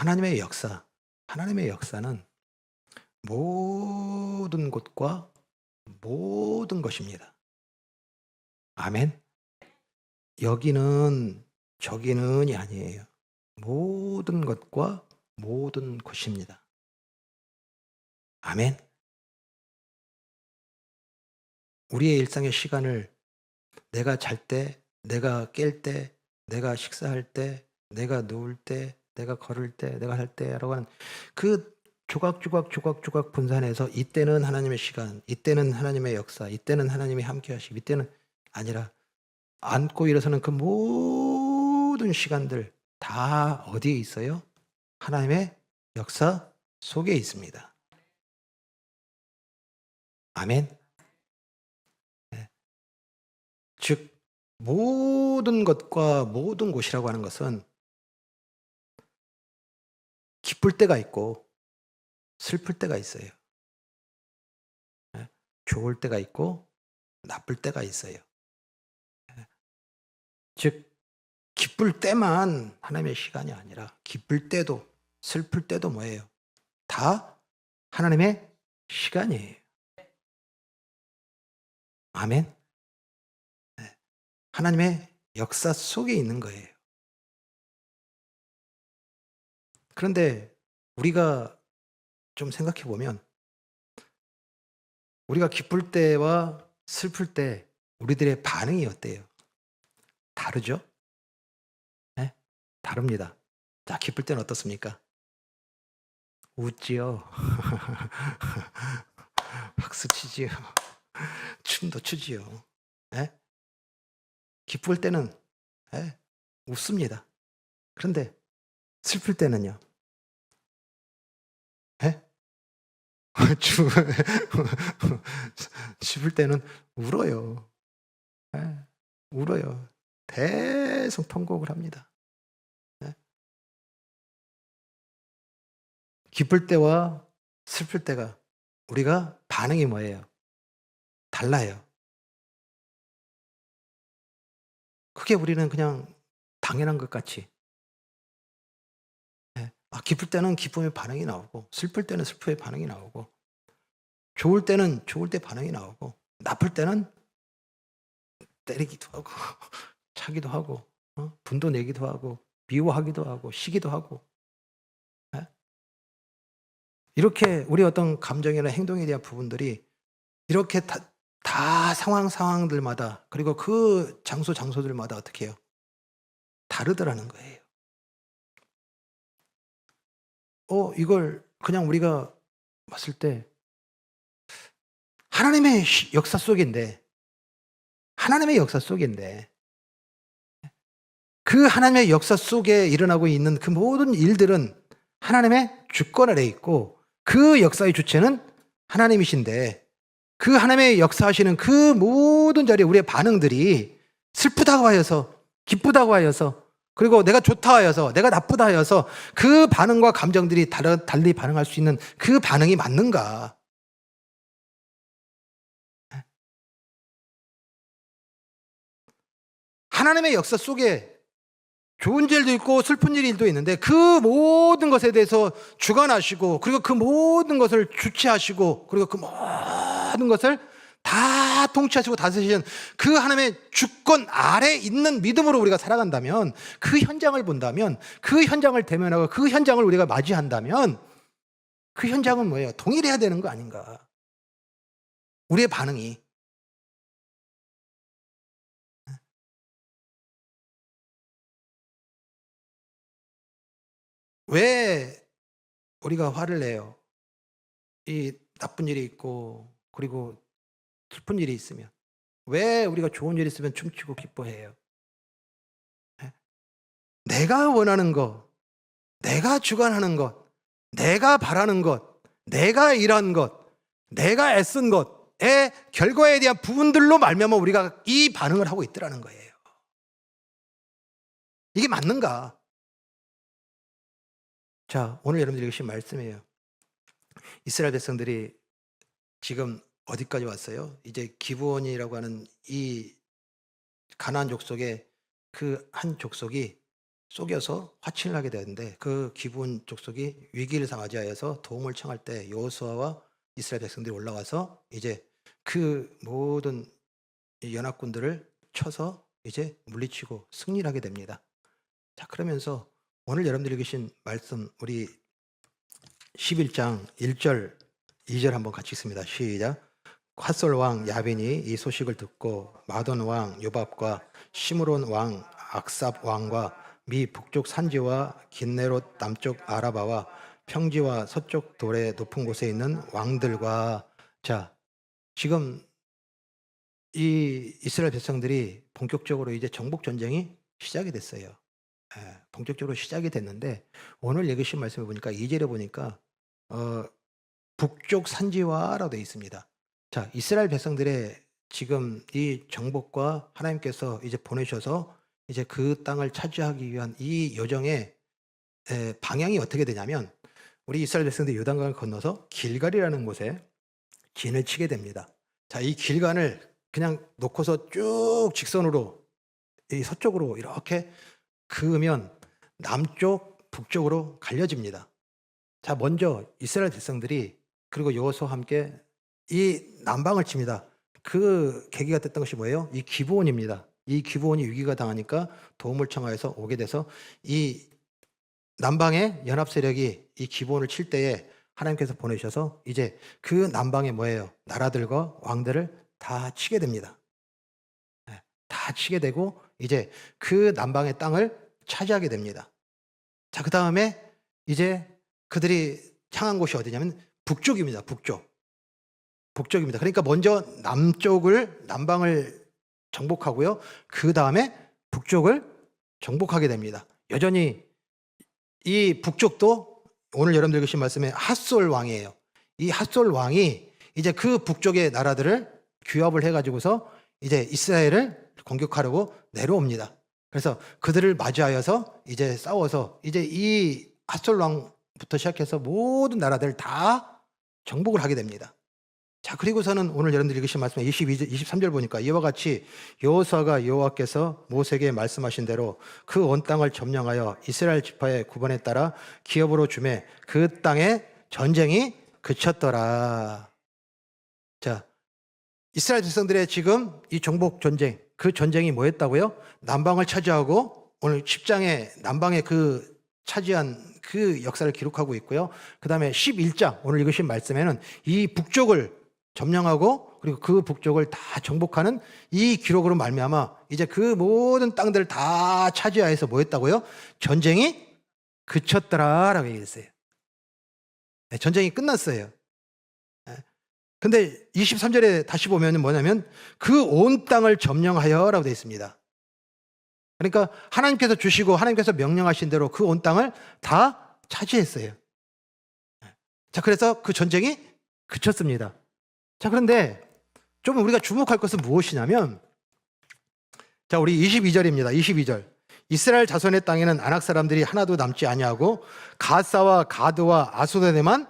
하나님의 하나님의 역사는 모든 곳과 모든 것입니다. 아멘. 여기는 저기는이 아니에요. 모든 것과 모든 곳입니다. 아멘. 우리의 일상의 시간을 내가 잘 때, 내가 깰 때, 내가 식사할 때, 내가 누울 때, 내가 걸을 때, 내가 할 때라고 하는 그 조각조각 분산해서 이때는 하나님의 시간, 이때는 하나님의 역사, 이때는 하나님이 함께 하시고 이때는 아니라 앉고 일어서는 그 모든 시간들 다 어디에 있어요? 하나님의 역사 속에 있습니다. 아멘. 네. 즉 모든 것과 모든 곳이라고 하는 것은 기쁠 때가 있고 슬플 때가 있어요. 예. 좋을 때가 있고 나쁠 때가 있어요. 예. 즉 기쁠 때만 하나님의 시간이 아니라 기쁠 때도 슬플 때도 뭐예요? 다 하나님의 시간이에요. 아멘. 네. 하나님의 역사 속에 있는 거예요. 그런데 우리가 좀 생각해 보면 우리가 기쁠 때와 슬플 때 우리들의 반응이 어때요? 다르죠? 예? 다릅니다. 자, 기쁠 때는 어떻습니까? 웃지요. 박수 치지요. 춤도 추지요. 예? 기쁠 때는 예, 웃습니다. 그런데 슬플 때는요? 예? 슬플 때는 울어요. 예, 울어요. 계속 통곡을 합니다. 예? 기쁠 때와 슬플 때가 우리가 반응이 뭐예요? 달라요. 그게 우리는 그냥 당연한 것 같이. 예. 기쁠 때는 기쁨의 반응이 나오고 슬플 때는 슬픔의 반응이 나오고 좋을 때는 좋을 때 반응이 나오고 나쁠 때는 때리기도 하고 차기도 하고 분도 내기도 하고 미워하기도 하고 시기도 하고 예? 이렇게 우리 어떤 감정이나 행동에 대한 부분들이 이렇게 다 상황들마다 그리고 그 장소들마다 어떻게 해요? 다르더라는 거예요. 이걸 그냥 우리가 봤을 때 하나님의 역사 속인데 하나님의 역사 속인데 그 하나님의 역사 속에 일어나고 있는 그 모든 일들은 하나님의 주권 아래에 있고 그 역사의 주체는 하나님이신데 그 하나님의 역사하시는 그 모든 자리에 우리의 반응들이 슬프다고 하여서 기쁘다고 하여서 그리고 내가 좋다 하여서 내가 나쁘다 하여서 그 반응과 감정들이 달리 반응할 수 있는 그 반응이 맞는가? 하나님의 역사 속에 좋은 일도 있고 슬픈 일도 있는데 그 모든 것에 대해서 주관하시고 그리고 그 모든 것을 주체하시고 그리고 그 모든 것을 다 통치하시고 다스리시는 그 하나님의 주권 아래 있는 믿음으로 우리가 살아간다면 그 현장을 본다면 그 현장을 대면하고 그 현장을 우리가 맞이한다면 그 현장은 뭐예요? 동일해야 되는 거 아닌가? 우리의 반응이. 왜 우리가 화를 내요? 이 나쁜 일이 있고 그리고 슬픈 일이 있으면. 왜 우리가 좋은 일이 있으면 춤추고 기뻐해요? 예? 내가 원하는 것, 내가 주관하는 것, 내가 바라는 것, 내가 일한 것, 내가 애쓴 것의 결과에 대한 부분들로 말미암아 우리가 이 반응을 하고 있더라는 거예요. 이게 맞는가? 자, 오늘 여러분들이 읽으신 말씀이에요. 이스라엘 백성들이 지금 어디까지 왔어요? 이제 기브온이라고 하는 이 가나안 족속의 그 한 족속이 속여서 화친을 하게 되는데 그 기브온 족속이 위기를 맞이하여서 도움을 청할 때 여호수아와 이스라엘 백성들이 올라와서 이제 그 모든 이 연합군들을 쳐서 이제 물리치고 승리를 하게 됩니다. 자, 그러면서 오늘 여러분들이 계신 말씀 우리 11장 1절 2절 한번 같이 읽습니다. 시작. 핫솔 왕 야빈이 이 소식을 듣고 마돈 왕 요밥과 시므론 왕 악삽 왕과 미 북쪽 산지와 긴네롯 남쪽 아라바와 평지와 서쪽 돌의 높은 곳에 있는 왕들과, 자, 지금 이 이스라엘 백성들이 본격적으로 이제 정복 전쟁이 시작이 됐어요. 본격적으로 시작이 됐는데 오늘 읽으신 말씀을 보니까 2절에 보니까 북쪽 산지와라고 되어 있습니다. 자, 이스라엘 백성들의 지금 이 정복과 하나님께서 이제 보내셔서 이제 그 땅을 차지하기 위한 이 여정의 방향이 어떻게 되냐면 우리 이스라엘 백성들이 요단강을 건너서 길갈이라는 곳에 진을 치게 됩니다. 자, 이 길간을 그냥 놓고서 쭉 직선으로 이 서쪽으로 이렇게 그으면 남쪽, 북쪽으로 갈려집니다. 자, 먼저 이스라엘 백성들이 그리고 여호수아와 함께 이 남방을 칩니다. 그 계기가 됐던 것이 뭐예요? 이 기브온입니다. 이 기브온이 위기가 당하니까 도움을 청하여서 오게 돼서 이 남방의 연합 세력이 이 기브온을 칠 때에 하나님께서 보내셔서 이제 그 남방의 뭐예요? 나라들과 왕들을 다 치게 됩니다. 다 치게 되고 이제 그 남방의 땅을 차지하게 됩니다. 자, 그 다음에 이제 그들이 향한 곳이 어디냐면 북쪽입니다. 북쪽입니다. 그러니까 먼저 남방을 정복하고요. 그 다음에 북쪽을 정복하게 됩니다. 여전히 이 북쪽도 오늘 여러분들 읽으신 말씀에 핫솔 왕이에요. 이 핫솔 왕이 이제 그 북쪽의 나라들을 규합을 해가지고서 이제 이스라엘을 공격하려고 내려옵니다. 그래서 그들을 맞이하여서 이제 싸워서 이제 이 핫솔 왕부터 시작해서 모든 나라들을 다 정복을 하게 됩니다. 자, 그리고서는 오늘 여러분들 읽으신 말씀에 23절 보니까 이와 같이 여호수아가 여호와께서 모세에게 말씀하신 대로 그 온 땅을 점령하여 이스라엘 지파의 구번에 따라 기업으로 주매 그 땅에 전쟁이 그쳤더라. 자, 이스라엘 백성들의 지금 이 정복 전쟁, 그 전쟁이 뭐였다고요? 남방을 차지하고 오늘 10장에 남방의 그 차지한 그 역사를 기록하고 있고요. 그 다음에 11장 오늘 읽으신 말씀에는 이 북쪽을 점령하고 그리고 그 북쪽을 다 정복하는 이 기록으로 말미암아 이제 그 모든 땅들을 다 차지하여서 뭐였다고요? 전쟁이 그쳤더라라고 얘기했어요. 전쟁이 끝났어요. 근데 23절에 다시 보면 뭐냐면 그 온 땅을 점령하여라고 되어 있습니다. 그러니까 하나님께서 주시고 하나님께서 명령하신 대로 그 온 땅을 다 차지했어요. 자, 그래서 그 전쟁이 그쳤습니다. 자, 그런데 좀 우리가 주목할 것은 무엇이냐면, 자, 우리 22절입니다. 22절. 이스라엘 자손의 땅에는 아낙 사람들이 하나도 남지 아니하고 가사와 가드와 아소단에만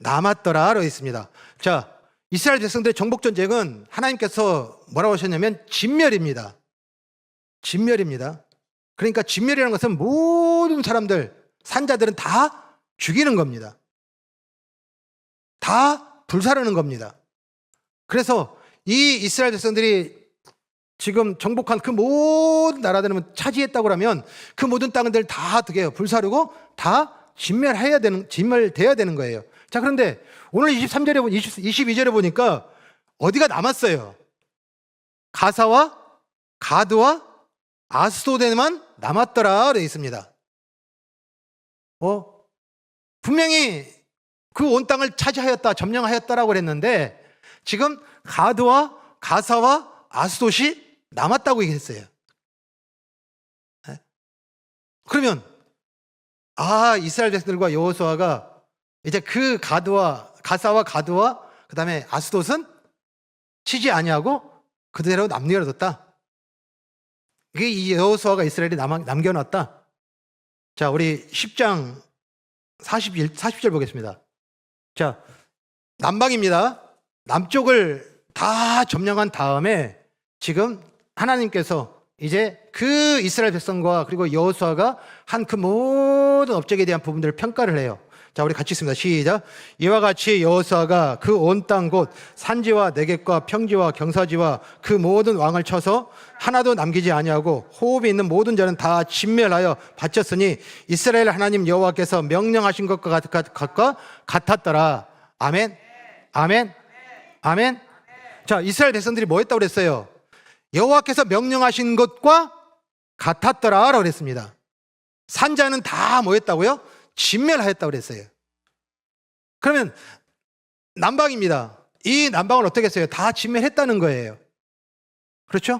남았더라라고 있습니다. 자, 이스라엘 백성들의 정복 전쟁은 하나님께서 뭐라고 하셨냐면 진멸입니다. 진멸입니다. 그러니까 진멸이라는 것은 모든 사람들, 산자들은 다 죽이는 겁니다. 다 불사르는 겁니다. 그래서 이 이스라엘 백성들이 지금 정복한 그 모든 나라들은 차지했다고 하면 그 모든 땅들 다 어떻게 해요? 불사르고 다 진멸돼야 되는 거예요. 자, 그런데 오늘 22절에 보니까 어디가 남았어요? 가사와 가드와 아스도데만 남았더라 되어 있습니다. 분명히 그 온 땅을 차지하였다, 점령하였다라고 그랬는데 지금 가드와 가사와 아스돗이 남았다고 얘기했어요. 그러면 이스라엘 백성들과 여호수아가 이제 그 가사와 가드와 그 다음에 아스돗은 치지 아니하고 그대로 남겨뒀다. 이게 이 여호수아가 이스라엘에 남겨놨다. 자, 우리 10장 40절 보겠습니다. 자, 남방입니다. 남쪽을 다 점령한 다음에 지금 하나님께서 이제 그 이스라엘 백성과 그리고 여호수아가 한 그 모든 업적에 대한 부분들을 평가를 해요. 자, 우리 같이 있습니다. 시작. 이와 같이 여호수아가 그 온 땅 곧 산지와 내겝과 평지와 경사지와 그 모든 왕을 쳐서 하나도 남기지 아니하고 호흡이 있는 모든 자는 다 진멸하여 바쳤으니 이스라엘 하나님 여호와께서 명령하신 것과 같았더라. 아멘. 아멘. 아멘. 자, 이스라엘 백성들이 뭐 했다고 그랬어요? 여호와께서 명령하신 것과 같았더라라고 그랬습니다. 산자는 다 뭐 했다고요? 진멸하였다고 그랬어요. 그러면 남방입니다. 이 남방을 어떻게 했어요? 다 진멸했다는 거예요. 그렇죠?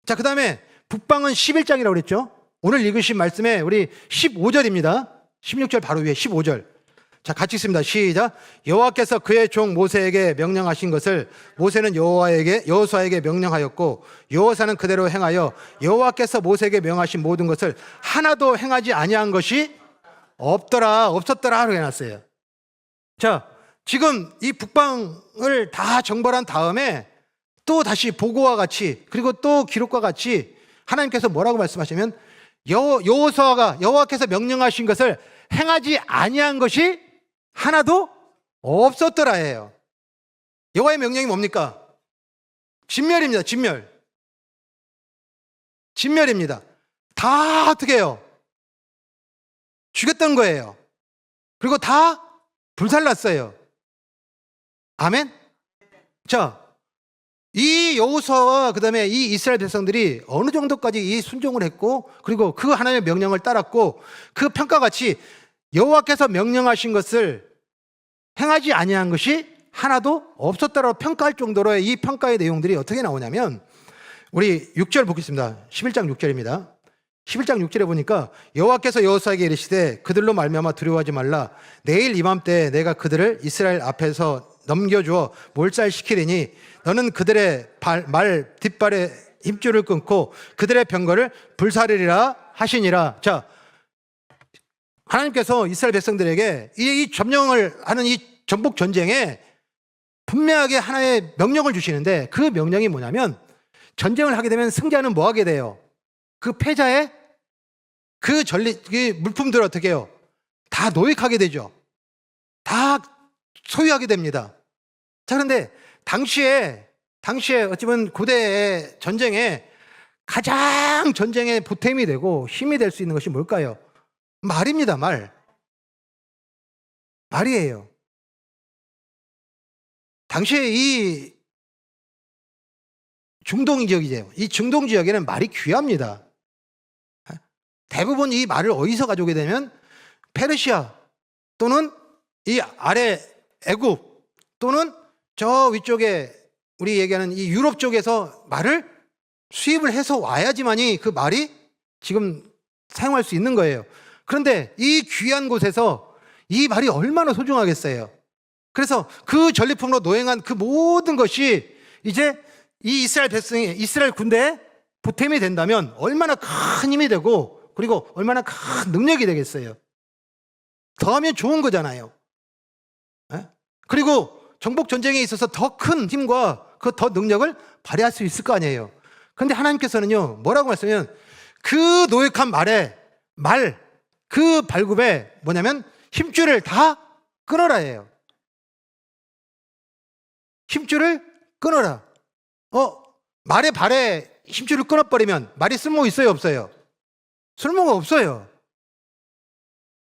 자, 그 다음에 북방은 11장이라고 그랬죠? 오늘 읽으신 말씀에 우리 15절입니다. 16절 바로 위에 15절. 자, 같이 있습니다. 시작. 여호와께서 그의 종 모세에게 명령하신 것을 모세는 여호수아에게 명령하였고 여호수아는 그대로 행하여 여호와께서 모세에게 명하신 모든 것을 하나도 행하지 아니한 것이 없었더라 해놨어요. 자, 지금 이 북방을 다 정벌한 다음에 또 다시 보고와 같이 그리고 또 기록과 같이 하나님께서 뭐라고 말씀하시면 여호수아가 여호와께서 명령하신 것을 행하지 아니한 것이 하나도 없었더라예요. 여호와의 명령이 뭡니까? 진멸입니다. 진멸입니다. 다 어떻게 해요? 죽였던 거예요. 그리고 다 불살랐어요. 아멘? 자, 이 여호수아와 그다음에 이 이스라엘 백성들이 어느 정도까지 이 순종을 했고 그리고 그 하나님의 명령을 따랐고 그 평가같이 여호와께서 명령하신 것을 행하지 아니한 것이 하나도 없었다라고 평가할 정도로의 이 평가의 내용들이 어떻게 나오냐면 우리 6절 보겠습니다. 11장 6절입니다. 11장 6절에 보니까 여호와께서 여호수아에게 이르시되 그들로 말미암아 두려워하지 말라. 내일 이맘때 내가 그들을 이스라엘 앞에서 넘겨주어 몰살시키리니 너는 그들의 말 뒷발에 힘줄을 끊고 그들의 병거를 불사르리라 하시니라. 자, 하나님께서 이스라엘 백성들에게 이 점령을 하는 이 전복 전쟁에 분명하게 하나의 명령을 주시는데 그 명령이 뭐냐면 전쟁을 하게 되면 승자는 뭐 하게 돼요? 그 패자의 그 물품들을 어떻게 해요? 다 노획하게 되죠. 다 소유하게 됩니다. 자, 그런데 당시에 어찌 보면 고대의 전쟁에 가장 전쟁의 보탬이 되고 힘이 될 수 있는 것이 뭘까요? 말입니다. 말이에요. 당시에 이 중동 지역이죠. 이 중동 지역에는 말이 귀합니다. 대부분 이 말을 어디서 가져오게 되면 페르시아 또는 이 아래 애굽 또는 저 위쪽에 우리 얘기하는 이 유럽 쪽에서 말을 수입을 해서 와야지만이 그 말이 지금 사용할 수 있는 거예요. 그런데 이 귀한 곳에서 이 말이 얼마나 소중하겠어요. 그래서 그 전리품으로 노행한 그 모든 것이 이제 이 이스라엘 군대에 보탬이 된다면 얼마나 큰 힘이 되고 그리고 얼마나 큰 능력이 되겠어요. 더하면 좋은 거잖아요. 그리고 정복 전쟁에 있어서 더 큰 힘과 그 더 능력을 발휘할 수 있을 거 아니에요. 그런데 하나님께서는요 뭐라고 말씀하면 그 노획한 그 발굽에 뭐냐면 힘줄을 다 끊어라 해요. 힘줄을 끊어라. 말의 발에 힘줄을 끊어버리면 말이 쓸모 있어요, 없어요? 쓸모가 없어요.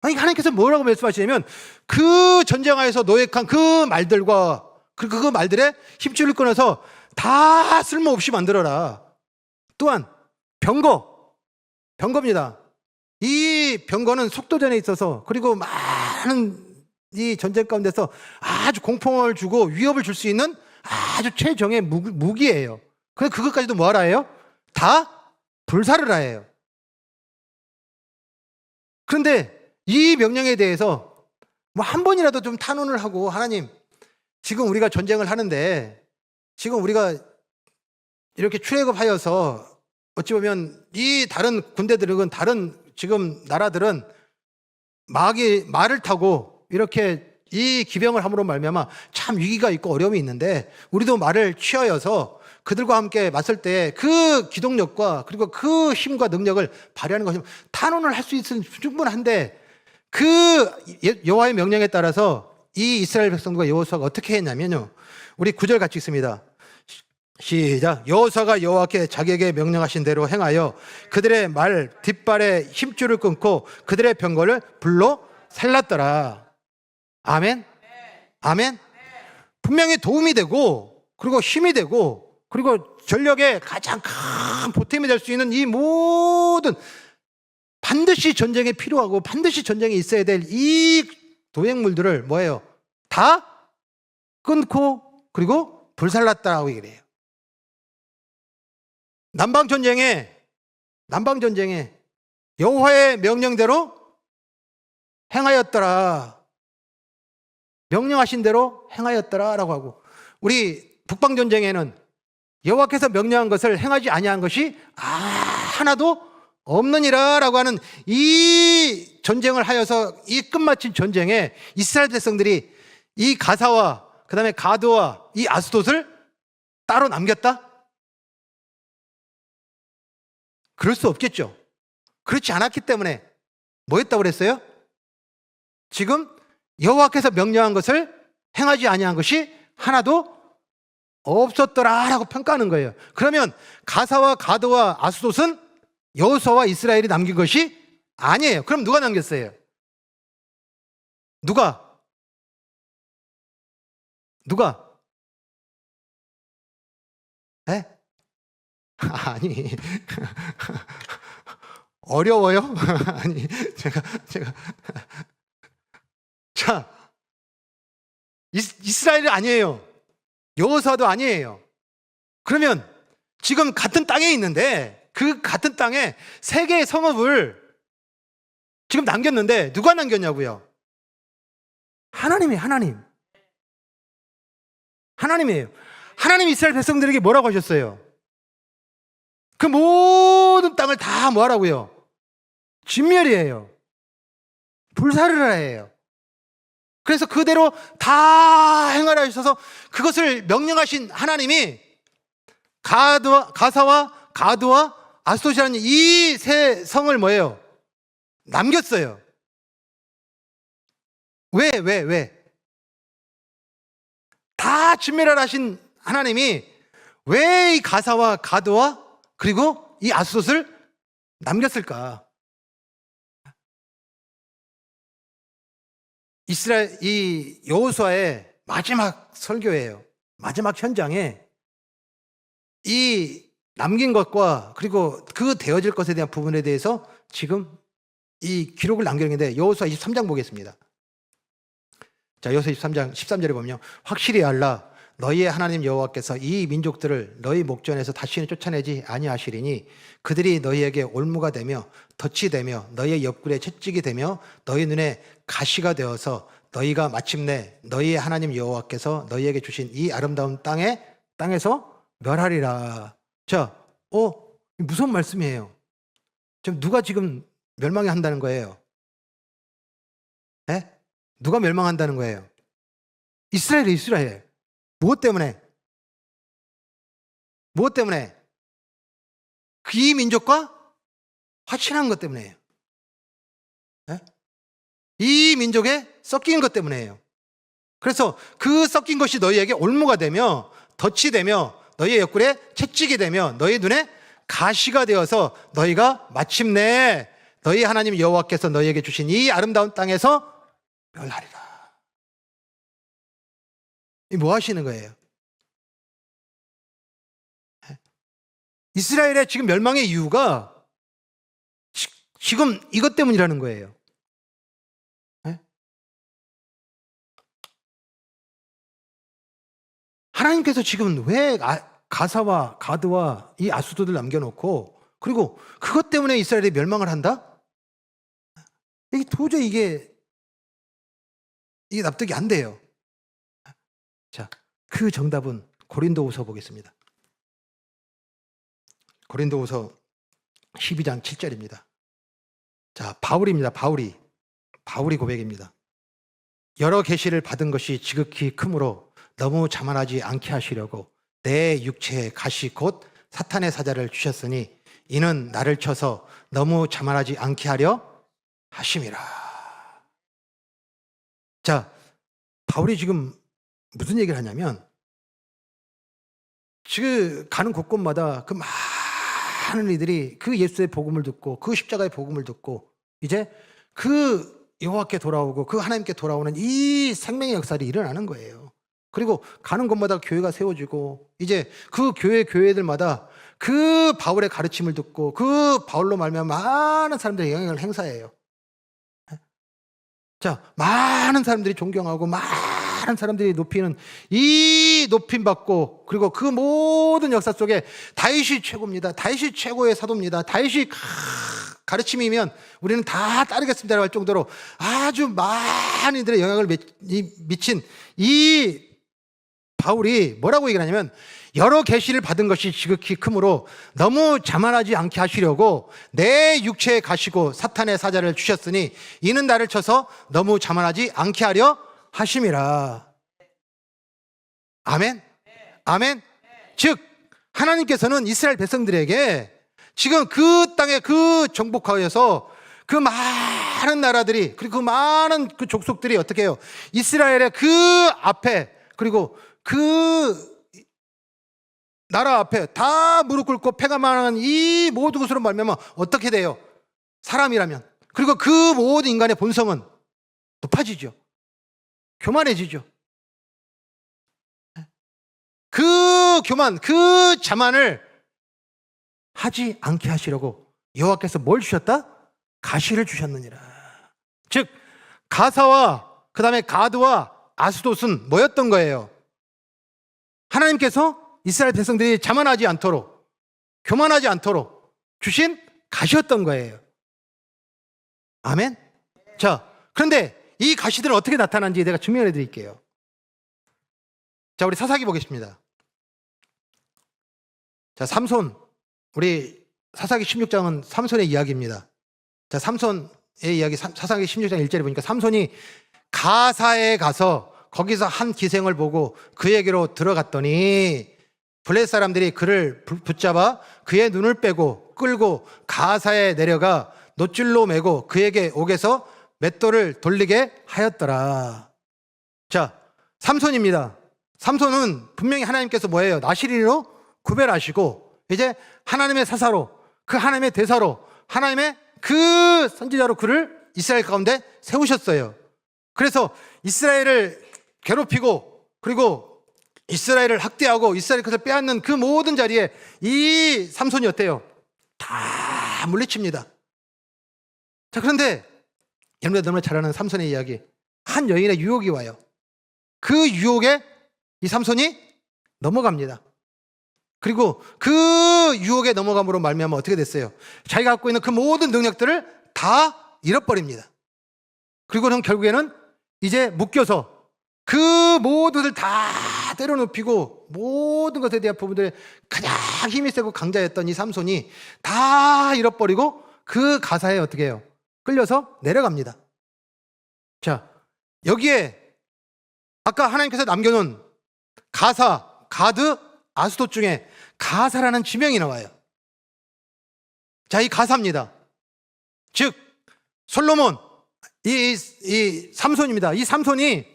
아니, 하나님께서 뭐라고 말씀하시냐면 그 전쟁하에서 노획한 그 말들과 그 말들의 힘줄을 끊어서 다 쓸모없이 만들어라. 또한 병거입니다. 이 병거는 속도전에 있어서 그리고 많은 이 전쟁 가운데서 아주 공포를 주고 위협을 줄 수 있는 아주 최정의 무기예요. 그래서 그것까지도 뭐하라 해요? 다 불사르라 해요. 그런데 이 명령에 대해서 뭐 한 번이라도 좀 탄원을 하고 하나님 지금 우리가 전쟁을 하는데 지금 우리가 이렇게 출애굽하여서 어찌 보면 이 다른 군대들은 다른 지금 나라들은 말을 타고 이렇게 이 기병을 함으로 말미암아 참 위기가 있고 어려움이 있는데 우리도 말을 취하여서 그들과 함께 맞설 때 그 기동력과 그리고 그 힘과 능력을 발휘하는 것이 탄원을 할 수 있으면 충분한데 그 여호와의 명령에 따라서 이 이스라엘 백성들과 여호수아가 어떻게 했냐면요. 우리 9절 같이 읽습니다. 시작. 여호수아가 여호와께 자기에게 명령하신 대로 행하여 그들의 말 뒷발에 힘줄을 끊고 그들의 병거를 불로 살랐더라. 아멘. 아멘. 분명히 도움이 되고 그리고 힘이 되고 그리고 전력의 가장 큰 보탬이 될 수 있는 이 모든 반드시 전쟁에 필요하고 반드시 전쟁에 있어야 될 이 도약물들을 뭐예요? 다 끊고 그리고 불살랐다라고 얘기를 해요. 남방전쟁에 여호와의 명령대로 행하였더라. 명령하신 대로 행하였더라라고 하고, 우리 북방전쟁에는 여호와께서 명령한 것을 행하지 아니한 것이 하나도 없느니라라고 하는 이 전쟁을 하여서 이 끝마친 전쟁에 이스라엘 백성들이 이 가사와 그 다음에 가드와 이 아스돗을 따로 남겼다? 그럴 수 없겠죠. 그렇지 않았기 때문에 뭐 했다고 그랬어요? 지금 여호와께서 명령한 것을 행하지 아니한 것이 하나도 없었더라라고 평가하는 거예요. 그러면 가사와 가드와 아스돗은 여호수아와 이스라엘이 남긴 것이 아니에요. 그럼 누가 남겼어요? 누가? 에? 아니 어려워요? 아니 제가 자, 이스라엘이 아니에요. 여호수아도 아니에요. 그러면 지금 같은 땅에 있는데 그 같은 땅에 세 개의 성읍을 지금 남겼는데 누가 남겼냐고요? 하나님이에요. 하나님이에요. 하나님이 이스라엘 백성들에게 뭐라고 하셨어요? 그 모든 땅을 다 뭐하라고요? 진멸이에요. 불사르라 해요. 그래서 그대로 다 행하라 하셔서 그것을 명령하신 하나님이 가사와 가드와 아스돗이라는 이 세 성을 뭐예요? 남겼어요. 왜? 다 진멸하라 하신 하나님이 왜 이 가사와 가드와 그리고 이 아스돗을 남겼을까? 이스라엘 이 여호수아의 마지막 설교예요. 마지막 현장에 이 남긴 것과 그리고 그 되어질 것에 대한 부분에 대해서 지금 이 기록을 남겼는데 여호수아 23장 보겠습니다. 자, 여호수아 23장 13절에 보면요. 확실히 알라. 너희의 하나님 여호와께서 이 민족들을 너희 목전에서 다시는 쫓아내지 아니하시리니 그들이 너희에게 올무가 되며 덫이 되며 너희의 옆구리에 채찍이 되며 너희 눈에 가시가 되어서 너희가 마침내 너희의 하나님 여호와께서 너희에게 주신 이 아름다운 땅에서 멸하리라. 자, 무슨 말씀이에요? 지금 누가 지금 멸망해 한다는 거예요? 에? 누가 멸망한다는 거예요? 이스라엘. 무엇 때문에? 이 민족과 화친한 것 때문에요. 에? 이 민족에 섞인 것 때문에요. 그래서 그 섞인 것이 너희에게 올무가 되며 덫이 되며 너희의 옆구리에 채찍이 되며 너희 눈에 가시가 되어서 너희가 마침내 너희 하나님 여호와께서 너희에게 주신 이 아름다운 땅에서 멸하리라. 이 뭐 하시는 거예요? 이스라엘의 지금 멸망의 이유가 지금 이것 때문이라는 거예요. 하나님께서 지금 왜 가사와 가드와 이 아스돗을 남겨놓고 그리고 그것 때문에 이스라엘이 멸망을 한다? 이게 도저히 이게 납득이 안 돼요. 자, 그 정답은 고린도후서 보겠습니다. 고린도후서 12장 7절입니다. 자, 바울입니다. 바울이 고백입니다. 여러 계시를 받은 것이 지극히 크므로 너무 자만하지 않게 하시려고 내 육체에 가시 곧 사탄의 사자를 주셨으니 이는 나를 쳐서 너무 자만하지 않게 하려 하심이라. 자, 바울이 지금 무슨 얘기를 하냐면 지금 가는 곳곳마다 그 많은 이들이 그 예수의 복음을 듣고 그 십자가의 복음을 듣고 이제 그 여호와께 돌아오고 그 하나님께 돌아오는 이 생명의 역사들이 일어나는 거예요. 그리고 가는 곳마다 교회가 세워지고 이제 그 교회들마다 그 바울의 가르침을 듣고 그 바울로 말미암아 많은 사람들의 영향을 행사해요. 자, 많은 사람들이 존경하고 많은 사람들이 높이는 이 높임 받고 그리고 그 모든 역사 속에 다윗이 최고입니다. 다윗이 최고의 사도입니다. 다윗이 가르침이면 우리는 다 따르겠습니다 할 정도로 아주 많은 이들의 영향을 미친 이 바울이 뭐라고 얘기를 하냐면 여러 계시를 받은 것이 지극히 크므로 너무 자만하지 않게 하시려고 내 육체에 가시고 사탄의 사자를 주셨으니 이는 나를 쳐서 너무 자만하지 않게 하려 하심이라. 아멘? 아멘? 즉 하나님께서는 이스라엘 백성들에게 지금 그 땅의 그 정복하여서 그 많은 나라들이 그리고 그 많은 그 족속들이 어떻게 해요? 이스라엘의 그 앞에 그리고 그 나라 앞에 다 무릎 꿇고 패가 망한 이 모든 것으로 말미암아 어떻게 돼요? 사람이라면 그리고 그 모든 인간의 본성은 높아지죠. 교만해지죠. 그 교만, 그 자만을 하지 않게 하시려고 여호와께서 뭘 주셨다? 가시를 주셨느니라. 즉 가사와 그 다음에 가드와 아스돗은 뭐였던 거예요? 하나님께서 이스라엘 백성들이 자만하지 않도록 교만하지 않도록 주신 가시였던 거예요. 아멘? 자, 그런데 이 가시들은 어떻게 나타난지 내가 증명해 드릴게요. 자, 우리 사사기 보겠습니다. 자, 삼손. 우리 사사기 16장은 삼손의 이야기입니다. 자, 삼손의 이야기 사사기 16장 1절에 보니까 삼손이 가사에 가서 거기서 한 기생을 보고 그에게로 들어갔더니 블레셋 사람들이 그를 붙잡아 그의 눈을 빼고 끌고 가사에 내려가 놋줄로 매고 그에게 옥에서 맷돌을 돌리게 하였더라. 자, 삼손입니다. 삼손은 분명히 하나님께서 뭐예요? 나시린으로 구별하시고 이제 하나님의 사사로 그 하나님의 대사로 하나님의 그 선지자로 그를 이스라엘 가운데 세우셨어요. 그래서 이스라엘을 괴롭히고 그리고 이스라엘을 학대하고 이스라엘 것을 빼앗는 그 모든 자리에 이 삼손이 어때요? 다 물리칩니다. 자, 그런데 여러분들 너무나 잘 아는 삼손의 이야기. 한 여인의 유혹이 와요. 그 유혹에 이 삼손이 넘어갑니다. 그리고 그 유혹에 넘어감으로 말미암아 어떻게 됐어요? 자기가 갖고 있는 그 모든 능력들을 다 잃어버립니다. 그리고는 결국에는 이제 묶여서 그 모두들 다 때려눕히고 모든 것에 대한 부분들에 가장 힘이 세고 강자였던 이 삼손이 다 잃어버리고 그 가사에 어떻게 해요? 끌려서 내려갑니다. 자, 여기에 아까 하나님께서 남겨놓은 가사, 가드, 아스돗 중에 가사라는 지명이 나와요. 자, 이 가사입니다. 즉 솔로몬, 이 삼손입니다. 이 삼손이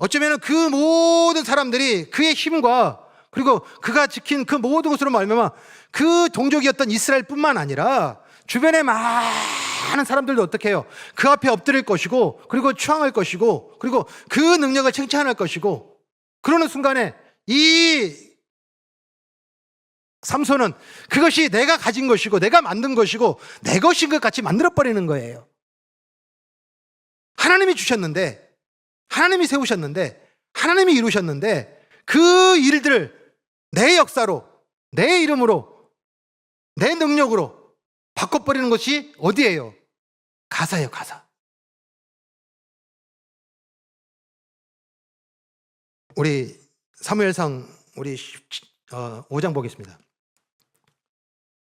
어쩌면 그 모든 사람들이 그의 힘과 그리고 그가 지킨 그 모든 것으로 말미암아 그 동족이었던 이스라엘뿐만 아니라 주변에 많은 사람들도 어떻게 해요? 그 앞에 엎드릴 것이고 그리고 추앙할 것이고 그리고 그 능력을 칭찬할 것이고 그러는 순간에 이 삼손은 그것이 내가 가진 것이고 내가 만든 것이고 내 것인 것 같이 만들어버리는 거예요. 하나님이 주셨는데 하나님이 세우셨는데 하나님이 이루셨는데 그 일들을 내 역사로 내 이름으로 내 능력으로 바꿔버리는 것이 어디예요? 가사예요. 가사. 우리 사무엘상 우리 5장 보겠습니다.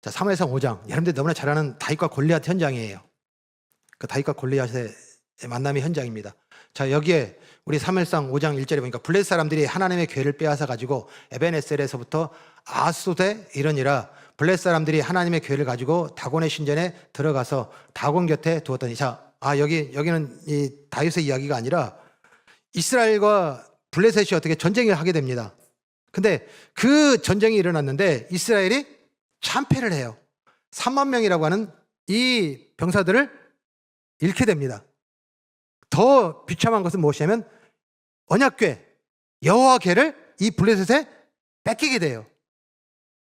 자, 사무엘상 5장. 여러분들 너무나 잘 아는 다윗과 골리앗 현장이에요. 그 다윗과 골리앗의 만남의 현장입니다. 자, 여기에 우리 사무엘상 5장 1절에 보니까 블레셋 사람들이 하나님의 괴를 빼앗아 가지고 에벤에셀에서부터 아스돗에 이르니라. 블레셋 사람들이 하나님의 괴를 가지고 다곤의 신전에 들어가서 다곤 곁에 두었더니. 자, 여기는 이 다윗의 이야기가 아니라 이스라엘과 블레셋이 어떻게 전쟁을 하게 됩니다. 근데 그 전쟁이 일어났는데 이스라엘이 참패를 해요. 3만 명이라고 하는 이 병사들을 잃게 됩니다. 더 비참한 것은 무엇이냐면 언약궤, 여호와궤를 이 블레셋에 뺏기게 돼요.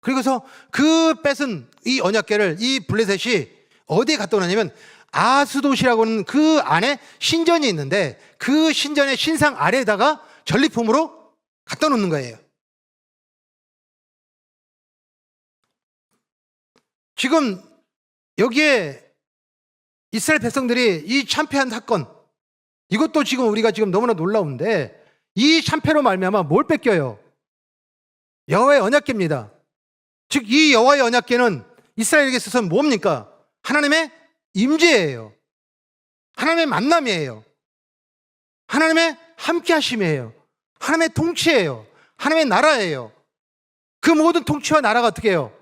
그리고서 그 뺏은 이 언약궤를 이 블레셋이 어디에 갖다 놓냐면 아스돗이라고 하는 그 안에 신전이 있는데 그 신전의 신상 아래에다가 전리품으로 갖다 놓는 거예요. 지금 여기에 이스라엘 백성들이 이 참패한 사건, 이것도 지금 우리가 지금 너무나 놀라운데 이 참패로 말미암아 뭘 뺏겨요? 여호와의 언약궤입니다. 즉 이 여호와의 언약궤는 이스라엘에게 있어서는 뭡니까? 하나님의 임재예요. 하나님의 만남이에요. 하나님의 함께하심이에요. 하나님의 통치예요. 하나님의 나라예요. 그 모든 통치와 나라가 어떻게 해요?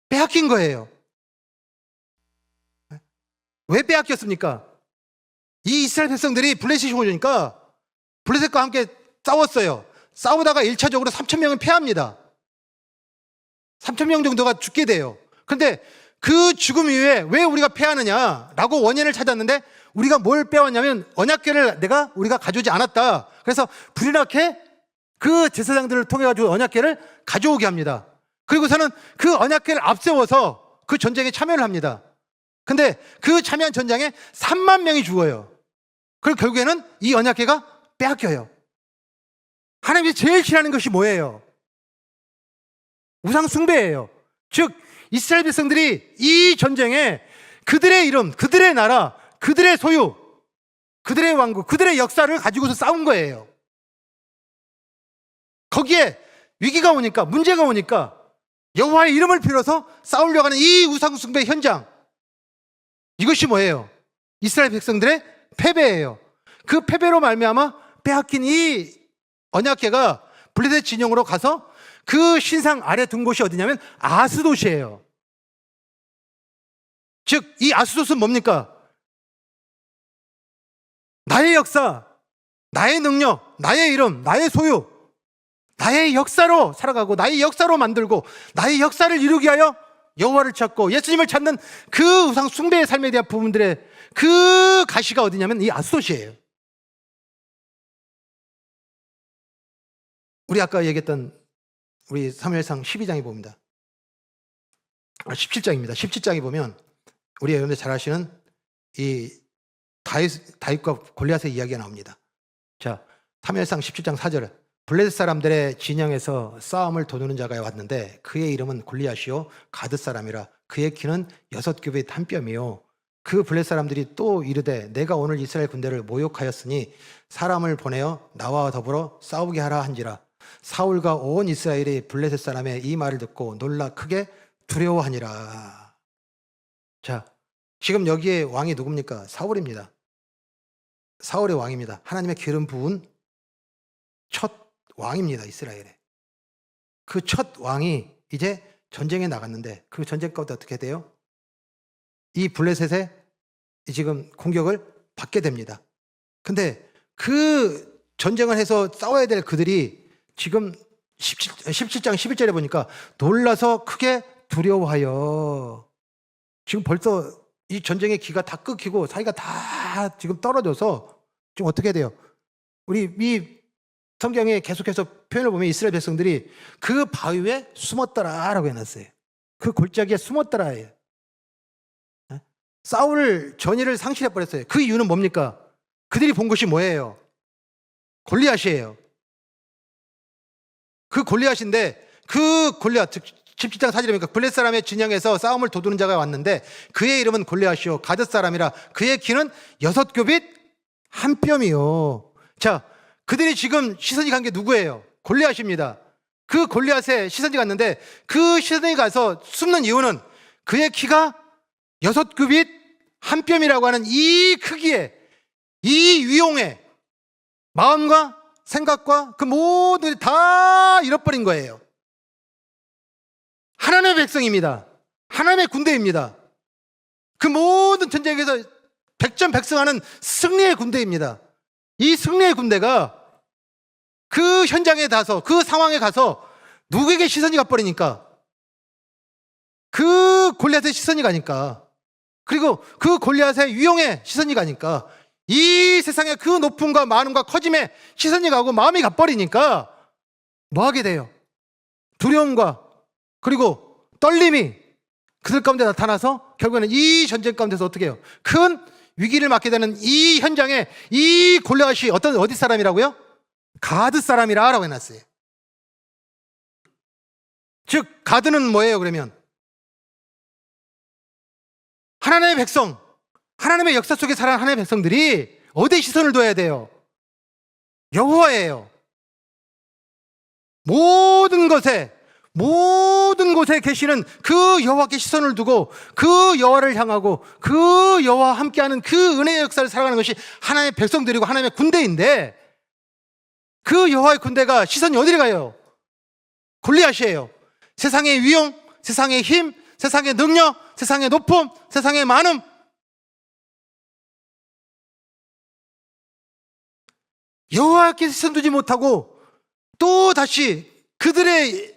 빼앗긴 거예요. 왜 빼앗겼습니까? 이 이스라엘 백성들이 블레셋이 오니까 블레셋과 함께 싸웠어요. 싸우다가 1차적으로 3,000명은 패합니다. 3,000명 정도가 죽게 돼요. 그런데 그 죽음 이후에 왜 우리가 패하느냐라고 원인을 찾았는데 우리가 뭘 빼왔냐면 언약궤를 우리가 가져오지 않았다. 그래서 불이 나게 그 제사장들을 통해 가지고 언약궤를 가져오게 합니다. 그리고서는 그 언약궤를 앞세워서 그 전쟁에 참여를 합니다. 근데 그 참여한 전장에 3만 명이 죽어요. 그리고 결국에는 이 언약궤가 빼앗겨요. 하나님이 제일 싫어하는 것이 뭐예요? 우상 숭배예요. 즉 이스라엘 백성들이 이 전쟁에 그들의 이름, 그들의 나라, 그들의 소유, 그들의 왕국, 그들의 역사를 가지고서 싸운 거예요. 거기에 위기가 오니까, 문제가 오니까 여호와의 이름을 빌어서 싸우려고 하는 이 우상 숭배 현장, 이것이 뭐예요? 이스라엘 백성들의 패배예요. 그 패배로 말미암아 빼앗긴 이 언약궤가 블레셋 진영으로 가서 그 신상 아래 둔 곳이 어디냐면 아스돗이에요. 즉 이 아스돗은 뭡니까? 나의 역사, 나의 능력, 나의 이름, 나의 소유, 나의 역사로 살아가고 나의 역사로 만들고 나의 역사를 이루기 위하여 여호와를 찾고 예수님을 찾는 그 우상 숭배의 삶에 대한 부분들의 그 가시가 어디냐면 이 아스돗이에요. 우리 아까 얘기했던 우리 사무엘상 12장에 봅니다. 17장입니다. 17장에 보면 우리 여러분들 잘 아시는 이 다윗과 골리앗의 이야기가 나옵니다. 자, 사무엘상 17장 4절. 블레셋 사람들의 진영에서 싸움을 도두는 자가 왔는데 그의 이름은 골리앗이요 가드 사람이라. 그의 키는 6규빗 한 뼘이요. 그 블레셋 사람들이 또 이르되 내가 오늘 이스라엘 군대를 모욕하였으니 사람을 보내어 나와 더불어 싸우게 하라 한지라. 사울과 온 이스라엘이 블레셋 사람의 이 말을 듣고 놀라 크게 두려워하니라. 자, 지금 여기에 왕이 누굽니까? 사울입니다. 사울의 왕입니다. 하나님의 기름 부은 첫 왕입니다. 이스라엘에. 그 첫 왕이 이제 전쟁에 나갔는데 그 전쟁 가운데 어떻게 돼요? 이 블레셋에 지금 공격을 받게 됩니다. 근데 그 전쟁을 해서 싸워야 될 그들이 지금 17장 11절에 보니까 놀라서 크게 두려워하여. 지금 벌써 이 전쟁의 기가 다 끊기고 사이가 다 지금 떨어져서 지금 어떻게 돼요? 우리 이 성경에 계속해서 표현을 보면 이스라엘 백성들이 그 바위에 숨었더라라고 해놨어요. 그 골짜기에 숨었더라예요. 싸울 전의를 상실해버렸어요. 그 이유는 뭡니까? 그들이 본 것이 뭐예요? 골리앗이에요. 그 골리앗인데 그 골리앗, 즉 17장 4절에 보니까 블레셋 사람의 진영에서 싸움을 도두는 자가 왔는데 그의 이름은 골리앗이요 가드 사람이라. 그의 키는 6규빗 한 뼘이요. 자, 그들이 지금 시선이 간 게 누구예요? 골리앗입니다. 그 골리앗에 시선이 갔는데 그 시선이 가서 숨는 이유는 그의 키가 6규빗 한 뼘이라고 하는 이 크기에, 이 위용에, 마음과 생각과 그 모든 다 잃어버린 거예요. 하나님의 백성입니다. 하나님의 군대입니다. 그 모든 전쟁에서 백전백승하는 승리의 군대입니다. 이 승리의 군대가 그 현장에 가서, 그 상황에 가서 누구에게 시선이 가버리니까, 그 골리앗의 시선이 가니까, 그리고 그 골리앗의 위용에 시선이 가니까, 이 세상의 그 높음과 많음과 커짐에 시선이 가고 마음이 가버리니까 뭐 하게 돼요? 두려움과 그리고 떨림이 그들 가운데 나타나서 결국에는 이 전쟁 가운데서 어떻게 해요? 큰 위기를 맞게 되는 이 현장에 이 골리앗이 어디 사람이라고요? 가드 사람이라 라고 해놨어요. 즉 가드는 뭐예요 그러면? 하나님의 백성, 하나님의 역사 속에 살아가는 하나님의 백성들이 어디에 시선을 둬야 돼요? 여호와예요. 모든 곳에 계시는 그 여호와께 시선을 두고 그 여호와를 향하고 그 여호와와 함께하는 그 은혜의 역사를 살아가는 것이 하나님의 백성들이고 하나님의 군대인데, 그 여호와의 군대가 시선이 어디를 가요? 골리앗이에요. 세상의 위용, 세상의 힘, 세상의 능력, 세상의 높음, 세상의 많음, 여호와께 시선 두지 못하고 또 다시 그들의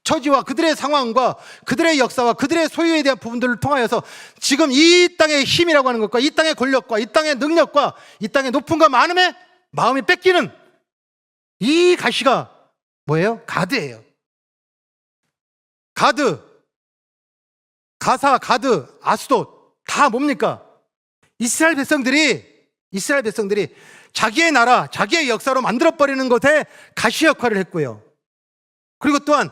처지와 그들의 상황과 그들의 역사와 그들의 소유에 대한 부분들을 통하여서 지금 이 땅의 힘이라고 하는 것과 이 땅의 권력과 이 땅의 능력과 이 땅의 높음과 많음에 마음이 뺏기는 이 가시가 뭐예요? 가드예요. 가드, 가사, 가드, 아스돗 다 뭡니까? 이스라엘 백성들이 자기의 나라, 자기의 역사로 만들어버리는 것에 가시 역할을 했고요. 그리고 또한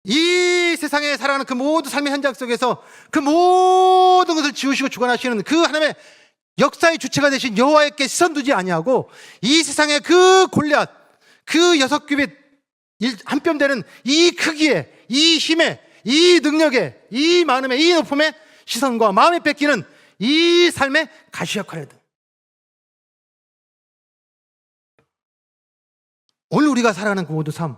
이 세상에 살아가는 그 모든 삶의 현장 속에서 그 모든 것을 지으시고 주관하시는 그 하나님의 역사의 주체가 되신 여호와께 시선 두지 아니하고 이 세상의 그 골리앗, 그 6규빗 한 뼘 되는 이 크기에, 이 힘에, 이 능력에, 이 많음에, 이 높음에 시선과 마음이 뺏기는 이 삶의 가시 역할을 해야. 오늘 우리가 살아가는 그 모든 삶,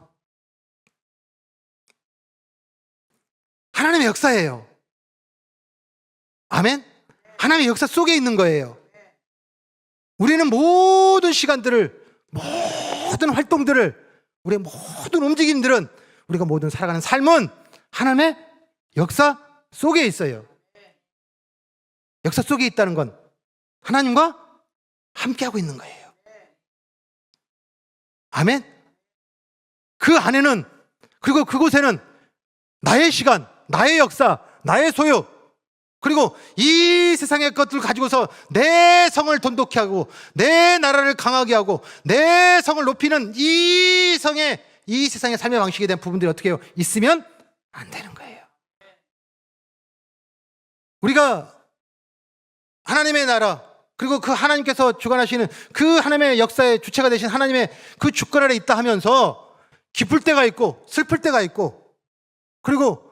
하나님의 역사예요. 아멘? 하나님의 역사 속에 있는 거예요. 우리는 모든 시간들을, 모든 활동들을, 우리의 모든 움직임들은, 우리가 모든 살아가는 삶은 하나님의 역사 속에 있어요. 역사 속에 있다는 건 하나님과 함께하고 있는 거예요. 아멘? 그 안에는, 그리고 그곳에는 나의 시간, 나의 역사, 나의 소유, 그리고 이 세상의 것들을 가지고서 내 성을 돈독히 하고 내 나라를 강하게 하고 내 성을 높이는 이 세상의 삶의 방식에 대한 부분들이 어떻게 해요? 있으면 안 되는 거예요. 우리가 하나님의 나라, 그리고 그 하나님께서 주관하시는 그 하나님의 역사의 주체가 되신 하나님의 그 주권 아래 있다 하면서 기쁠 때가 있고 슬플 때가 있고, 그리고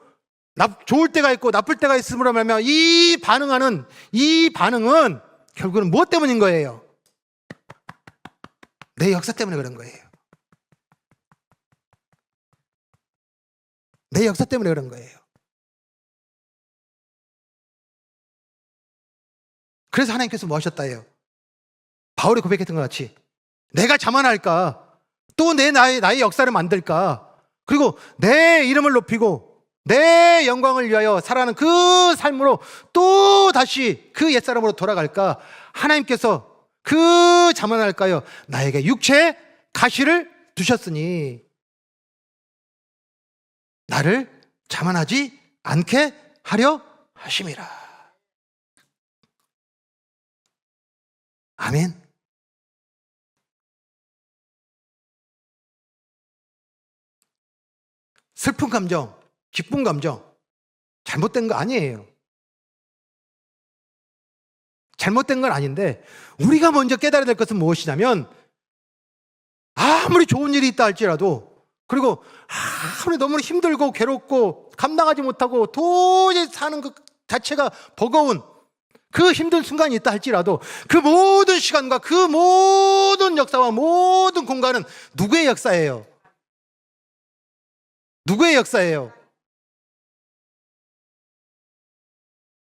좋을 때가 있고 나쁠 때가 있음으로 말하면 이 반응은 결국은 무엇 때문인 거예요? 내 역사 때문에 그런 거예요. 내 역사 때문에 그런 거예요. 그래서 하나님께서 뭐 하셨다예요? 바울이 고백했던 것 같이 내가 자만할까? 또 나의 역사를 만들까? 그리고 내 이름을 높이고 내 영광을 위하여 살아가는 그 삶으로 또 다시 그 옛사람으로 돌아갈까? 하나님께서 그 자만할까요? 나에게 육체의 가시를 두셨으니 나를 자만하지 않게 하려 하심이라. 아멘. 슬픈 감정, 기쁜 감정, 잘못된 거 아니에요. 잘못된 건 아닌데 우리가 먼저 깨달아야 될 것은 무엇이냐면, 아무리 좋은 일이 있다 할지라도, 그리고 아무리 너무 힘들고 괴롭고 감당하지 못하고 도저히 사는 것 자체가 버거운 그 힘든 순간이 있다 할지라도 그 모든 시간과 그 모든 역사와 모든 공간은 누구의 역사예요? 누구의 역사예요?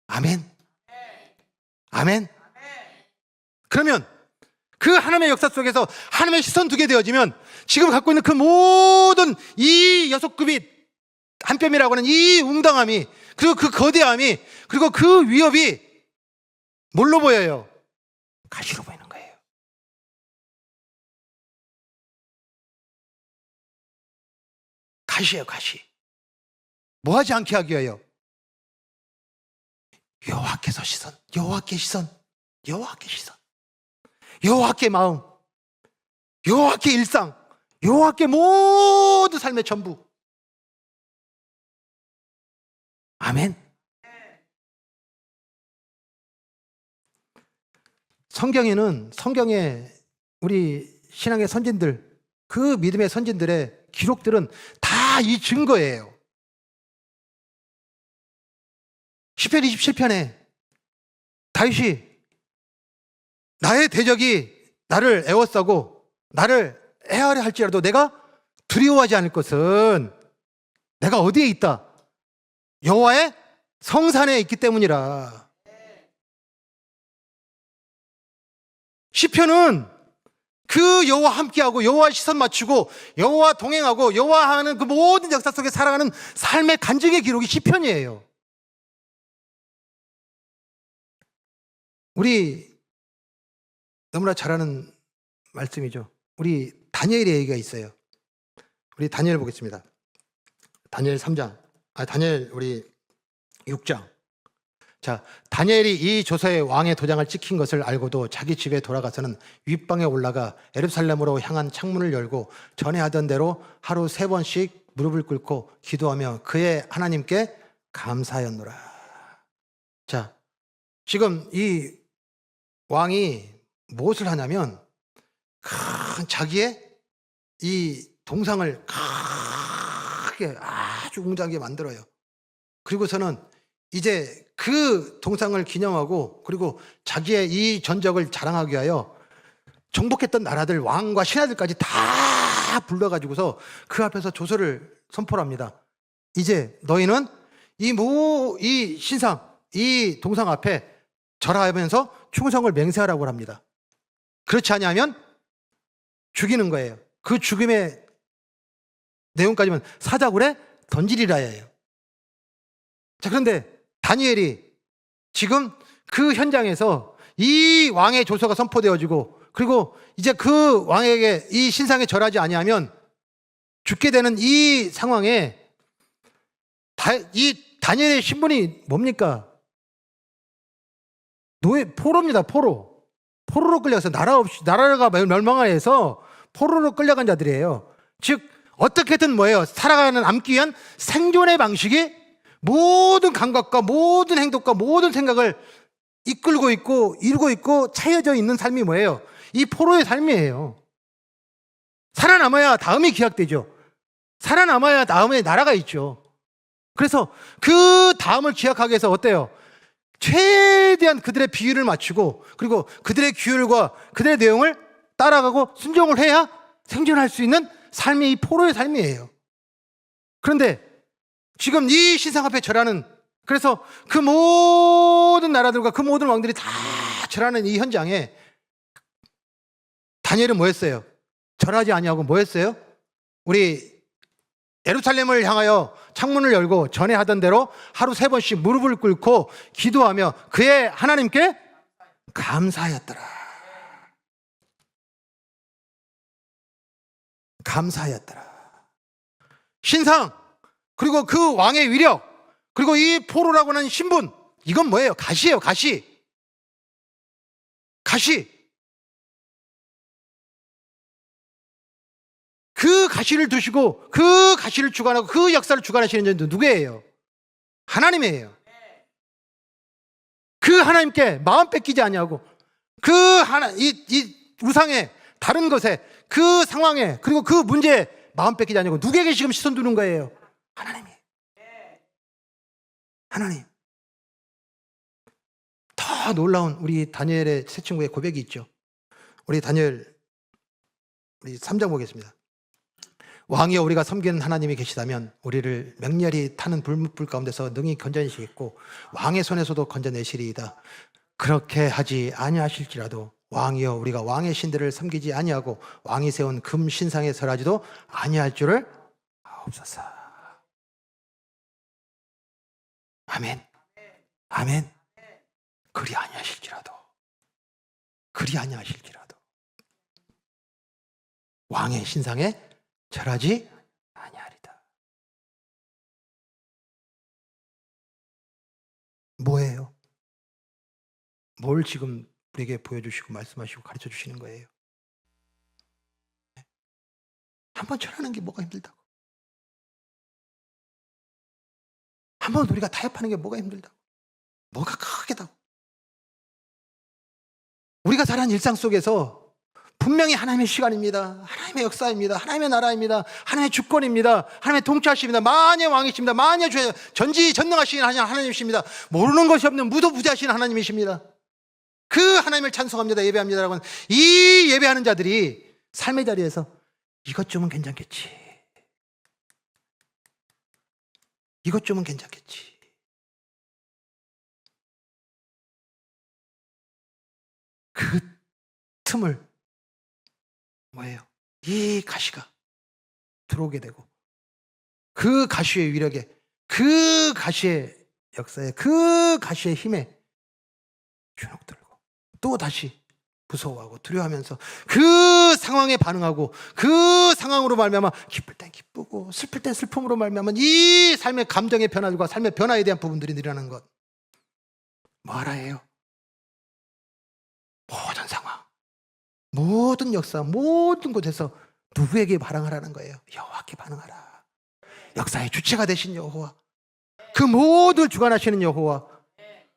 아멘. 아멘. 그러면 그 하나님의 역사 속에서 하나님의 시선 두게 되어지면 지금 갖고 있는 그 모든 이 여섯급이 한 뼘이라고 하는 이 웅당함이, 그리고 그 거대함이, 그리고 그 위협이 뭘로 보여요? 가시로 보이는 거예요. 가시예요, 가시. 뭐 하지 않게 하기 위하여? 여호와께서 시선, 여호와께 시선, 여호와께 시선, 여호와께 마음, 여호와께 일상, 여호와께 모든 삶의 전부. 아멘. 성경에 우리 신앙의 선진들, 그 믿음의 선진들의 기록들은 다 이 증거예요. 시편 27편에 다윗이 나의 대적이 나를 애워싸고 나를 해하려 할지라도 내가 두려워하지 않을 것은 내가 어디에 있다? 여호와의 성산에 있기 때문이라. 시편은 그 여호와 함께하고 여호와 시선 맞추고 여호와 동행하고 여호와 하는 그 모든 역사 속에 살아가는 삶의 간증의 기록이 시편이에요. 우리 너무나 잘 아는 말씀이죠. 우리 다니엘의 얘기가 있어요. 우리 다니엘 보겠습니다. 다니엘 3장, 다니엘 우리 6장. 자, 다니엘이 이 조서에 왕의 도장을 찍힌 것을 알고도 자기 집에 돌아가서는 윗방에 올라가 예루살렘으로 향한 창문을 열고 전에 하던 대로 하루 3번씩 무릎을 꿇고 기도하며 그의 하나님께 감사하였노라. 자, 지금 이 왕이 무엇을 하냐면 자기의 이 동상을 크게 아주 웅장하게 만들어요. 그리고서는 이제 그 동상을 기념하고 그리고 자기의 이 전적을 자랑하기 위하여 정복했던 나라들 왕과 신하들까지 다 불러가지고서 그 앞에서 조서를 선포를 합니다. 이제 너희는 이 신상, 이 동상 앞에 절하면서 충성을 맹세하라고 합니다. 그렇지 않으면 죽이는 거예요. 그 죽임의 내용까지는 사자굴에 던지리라예요. 자, 그런데 다니엘이 지금 그 현장에서 이 왕의 조서가 선포되어지고 그리고 이제 그 왕에게 이 신상에 절하지 아니하면 죽게 되는 이 상황에 이 다니엘의 신분이 뭡니까? 포로입니다. 포로로 끌려가서 나라가 멸망을 해서 포로로 끌려간 자들이에요. 즉 어떻게든 뭐예요? 살아가는 남기 위한 생존의 방식이 모든 감각과 모든 행동과 모든 생각을 이끌고 있고 이루고 있고 차여져 있는 삶이 뭐예요? 이 포로의 삶이에요. 살아남아야 다음이 기약되죠. 살아남아야 다음에 나라가 있죠. 그래서 그 다음을 기약하기 위해서 어때요? 최대한 그들의 비율을 맞추고 그리고 그들의 규율과 그들의 내용을 따라가고 순종을 해야 생존할 수 있는 삶이 이 포로의 삶이에요. 그런데 지금 이 신상 앞에 절하는, 그래서 그 모든 나라들과 그 모든 왕들이 다 절하는 이 현장에 다니엘은 뭐 했어요? 절하지 아니하고 뭐 했어요? 우리 예루살렘을 향하여 창문을 열고 전에 하던 대로 하루 3번씩 무릎을 꿇고 기도하며 그의 하나님께 감사하였더라. 감사하였더라. 신상, 그리고 그 왕의 위력, 그리고 이 포로라고 하는 신분, 이건 뭐예요? 가시예요, 가시. 그 가시를 두시고 그 가시를 주관하고 그 역사를 주관하시는 자는 누구예요? 하나님이에요. 그 하나님께 마음 뺏기지 아니하고 이 우상에, 다른 것에, 그 상황에, 그리고 그 문제에 마음 뺏기지 아니하고 누구에게 지금 시선 두는 거예요? 하나님. 더 더 놀라운 우리 다니엘의 세 친구의 고백이 있죠. 우리 다니엘 우리 3장 보겠습니다. 왕이여 우리가 섬기는 하나님이 계시다면 우리를 맹렬히 타는 불 가운데서 능히 건져내시겠고 왕의 손에서도 건져내시리이다. 그렇게 하지 아니하실지라도 왕이여 우리가 왕의 신들을 섬기지 아니하고 왕이 세운 금 신상에 설하지도 아니할 줄을 아옵소서. 아멘. 아멘. 그리 아니하실지라도 왕의 신상에 절하지 아니하리다. 뭐예요? 뭘 지금 우리에게 보여주시고 말씀하시고 가르쳐 주시는 거예요? 한번 절하는 게 뭐가 힘들다고? 한번 우리가 타협하는 게 뭐가 힘들다고? 뭐가 크게다고? 우리가 살아가는 일상 속에서 분명히 하나님의 시간입니다. 하나님의 역사입니다. 하나님의 나라입니다. 하나님의 주권입니다. 하나님의 통치하십니다. 만의 왕이십니다. 만의 주의 전지전능하신 하나님이십니다. 모르는 것이 없는 무도부지하신 하나님이십니다. 그 하나님을 찬송합니다. 예배합니다라고 이 예배하는 자들이 삶의 자리에서 이것 좀은 괜찮겠지. 이것 좀은 괜찮겠지. 그 틈을 뭐예요? 이 가시가 들어오게 되고 그 가시의 위력에 그 가시의 역사에 그 가시의 힘에 주눅들고 또 다시 무서워하고 두려워하면서 그 상황에 반응하고 그 상황으로 말미암아 기쁠 땐 기쁘고 슬플 땐 슬픔으로 말미암아 이 삶의 감정의 변화들과 삶의 변화에 대한 부분들이 일어나는 것 뭐하라예요? 모든 상황 모든 역사, 모든 곳에서 누구에게 반응하라는 거예요? 여호와께 반응하라. 역사의 주체가 되신 여호와, 그 모든 주관하시는 여호와,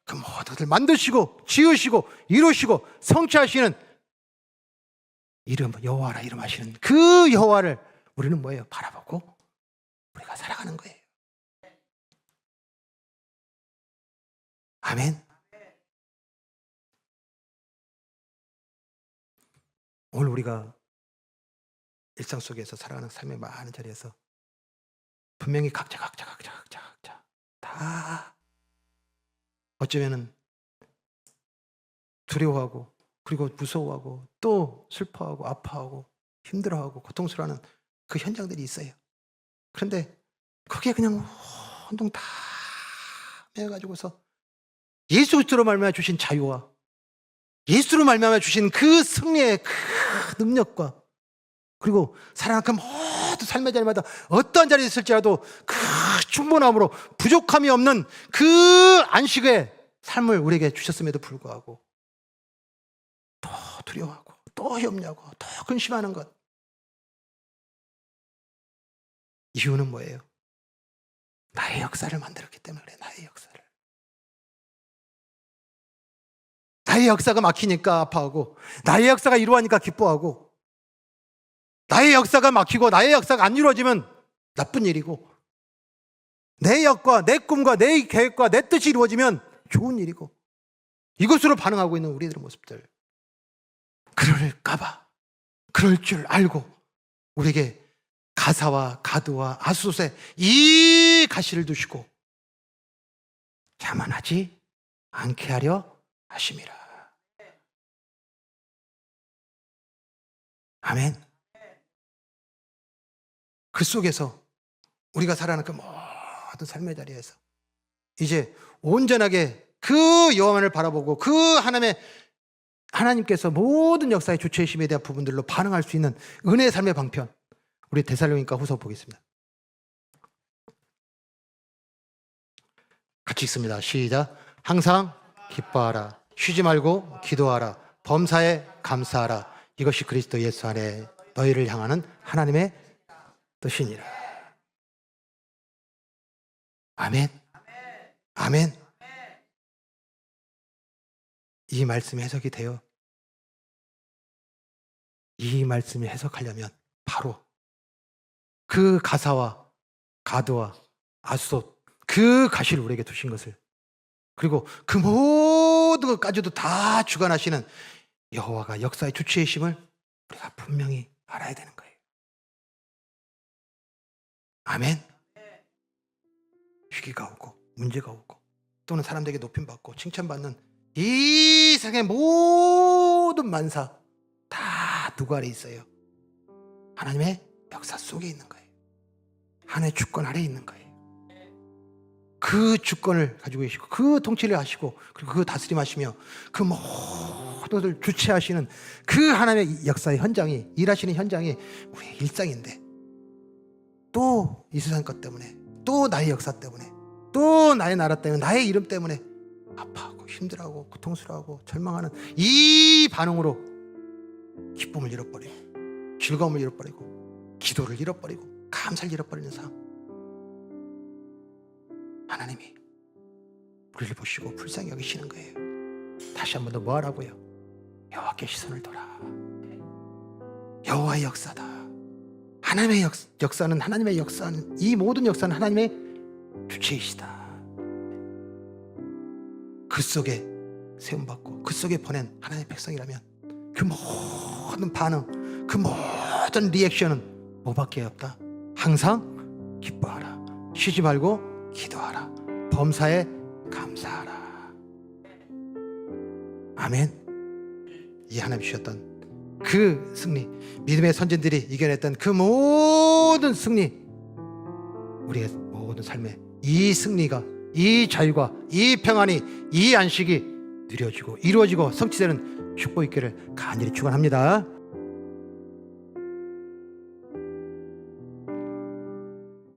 그 모두를 만드시고 지으시고 이루시고 성취하시는 이름 여호와라 이름하시는 그 여호와를 우리는 뭐예요? 바라보고 우리가 살아가는 거예요. 아멘. 오늘 우리가 일상 속에서 살아가는 삶의 많은 자리에서 분명히 각자 다 어쩌면은 두려워하고 그리고 무서워하고 또 슬퍼하고 아파하고 힘들어하고 고통스러워하는 그 현장들이 있어요. 그런데 그게 그냥 온통 다 매가지고서 예수 그리스도로 말미암아 주신 자유와 예수로 말미암아 주신 그 승리의 그 능력과 그리고 살아가는 그 모든 삶의 자리마다 어떠한 자리에 있을지라도 그 충분함으로 부족함이 없는 그 안식의 삶을 우리에게 주셨음에도 불구하고 또 두려워하고 또 염려하고 또 근심하는 것 이유는 뭐예요? 나의 역사를 만들었기 때문에 그래. 나의 역사를 나의 역사가 막히니까 아파하고 나의 역사가 이루어지니까 기뻐하고 나의 역사가 막히고 나의 역사가 안 이루어지면 나쁜 일이고 내 역과 내 꿈과 내 계획과 내 뜻이 이루어지면 좋은 일이고 이것으로 반응하고 있는 우리들의 모습들 그럴까봐 그럴 줄 알고 우리에게 가사와 가드와 아수솥에 이 가시를 두시고 자만하지 않게 하려 하심이라. 아멘. 그 속에서 우리가 살아가는 그 모든 삶의 자리에서 이제 온전하게 그 여호와만을 바라보고 그 하나님께서 모든 역사의 주체심에 대한 부분들로 반응할 수 있는 은혜의 삶의 방편 우리 데살로니가 후서 보겠습니다. 같이 읽습니다. 시작. 항상 기뻐하라. 쉬지 말고 기도하라. 범사에 감사하라. 이것이 그리스도 예수 안에 너희를 향하는 하나님의 뜻이니라. 아멘. 아멘. 이 말씀이 해석이 돼요. 이 말씀이 해석하려면 바로 그 가사와 가드와 아수솥 그 가시를 우리에게 두신 것을 그리고 그 모든 것까지도 다 주관하시는 여호와가 역사의 주체이심을 우리가 분명히 알아야 되는 거예요. 아멘. 위기가 오고 문제가 오고 또는 사람들에게 높임받고 칭찬받는 이 세상의 모든 만사 다 누구 아래 있어요? 하나님의 역사 속에 있는 거예요. 하나님의 주권 아래에 있는 거예요. 그 주권을 가지고 계시고 그 통치를 하시고 그리고 그 다스림하시며 그 모든 것을 주체하시는 그 하나님의 역사의 현장이, 일하시는 현장이 우리의 일상인데, 또 이 세상 것 때문에, 또 나의 역사 때문에, 또 나의 나라 때문에, 나의 이름 때문에 아파하고 힘들어하고 고통스러워하고 절망하는 이 반응으로 기쁨을 잃어버리고 즐거움을 잃어버리고 기도를 잃어버리고 감사를 잃어버리는 삶, 하나님이 우리를 보시고 불쌍히 여기시는 거예요. 다시 한 번 더 뭐 하라고요? 여호와께 시선을 돌아. 여호와의 역사다. 하나님의 역사는, 하나님의 역사는, 이 모든 역사는 하나님의 주체이시다. 그 속에 세움받고 그 속에 보낸 하나님의 백성이라면 그 모든 반응, 그 모든 리액션은 뭐밖에 없다? 항상 기뻐하라. 쉬지 말고 기도하라. 범사에 감사하라. 아멘. 이 하나님 주셨던 그 승리, 믿음의 선진들이 이겨냈던 그 모든 승리, 우리의 모든 삶에 이 승리가, 이 자유가, 이 평안이, 이 안식이 누려지고 이루어지고 성취되는 축복 있기를 간절히 축원합니다.